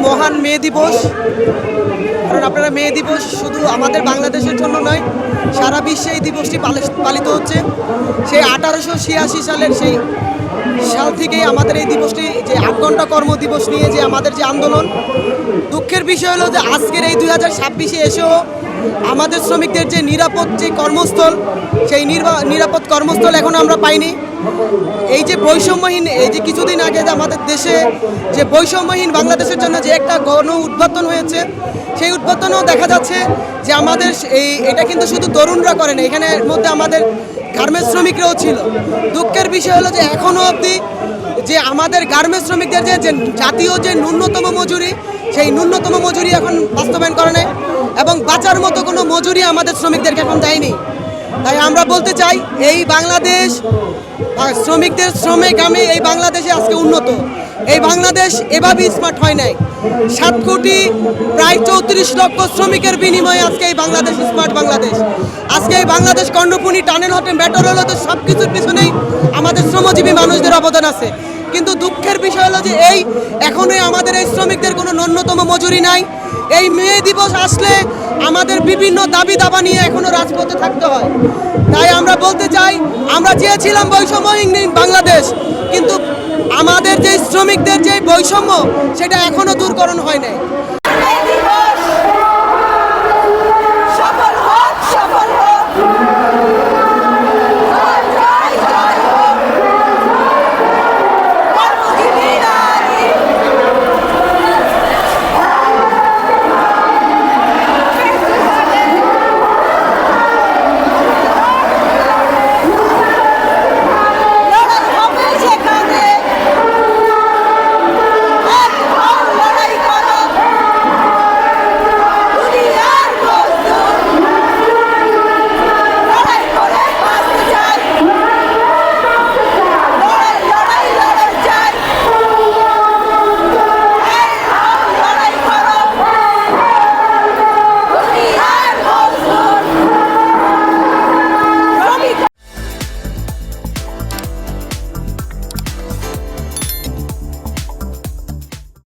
মহান মে দিবস। কারণ আপনারা মে দিবস শুধু আমাদের বাংলাদেশের জন্য নয়, সারা বিশ্বে এই দিবসটি পালিত হচ্ছে। সেই 1886 সালের সেই সাল থেকেই আমাদের এই দিবসটি, যে 8 ঘন্টা কর্মদিবস নিয়ে যে আমাদের যে আন্দোলন, দুঃখের বিষয় হলো যে আজকের এই 2026-এ এসেও আমাদের শ্রমিকদের যে নিরাপদ যে কর্মস্থল, সেই নিরাপদ কর্মস্থল এখনও আমরা পাইনি। এই যে বৈষম্যহীন, এই যে কিছুদিন আগে যে আমাদের দেশে যে বৈষম্যহীন বাংলাদেশের জন্য যে একটা গণ উদ্বোধন হয়েছে, সেই উদ্বোধনেও দেখা যাচ্ছে যে আমাদের এটা কিন্তু শুধু তরুণরা করে না, এখানের মধ্যে আমাদের গার্মেন্টস শ্রমিকরাও ছিল। দুঃখের বিষয় হলো যে এখনও অবধি যে আমাদের গার্মেন্টস শ্রমিকদের যে জাতীয় যে ন্যূনতম মজুরি, সেই ন্যূনতম মজুরি এখন বাস্তবায়ন করে নেয় এবং বাঁচার মতো কোনো মজুরি আমাদের শ্রমিকদেরকে এখন দেয়নি। তাই আমরা বলতে চাই, এই বাংলাদেশ শ্রমিকদের শ্রমে এই বাংলাদেশে আজকে উন্নত। এই বাংলাদেশ এভাবেই স্মার্ট হয় নাই। 7 কোটি প্রায় 34 লক্ষ শ্রমিকের বিনিময়ে আজকে এই বাংলাদেশ স্মার্ট বাংলাদেশ। আজকে এই বাংলাদেশ কর্ণফুলী টানেল হতে মেট্রো রেল হতে সব কিছুর পিছনেই আমাদের শ্রমজীবী মানুষদের অবদান আছে। কিন্তু দুঃখের বিষয় হলো যে এখনই আমাদের এই শ্রমিকদের কোনো ন্যূনতম মজুরি নাই। এই মে দিবস আসলে আমাদের বিভিন্ন দাবি দাবা নিয়ে এখনো রাজপথে থাকতে হয়। তাই আমরা বলতে চাই, আমরা চেয়েছিলাম বৈষম্যহীন বাংলাদেশ, কিন্তু আমাদের যে শ্রমিকদের যে বৈষম্য, সেটা এখনো দূরকরণ হয় নাই।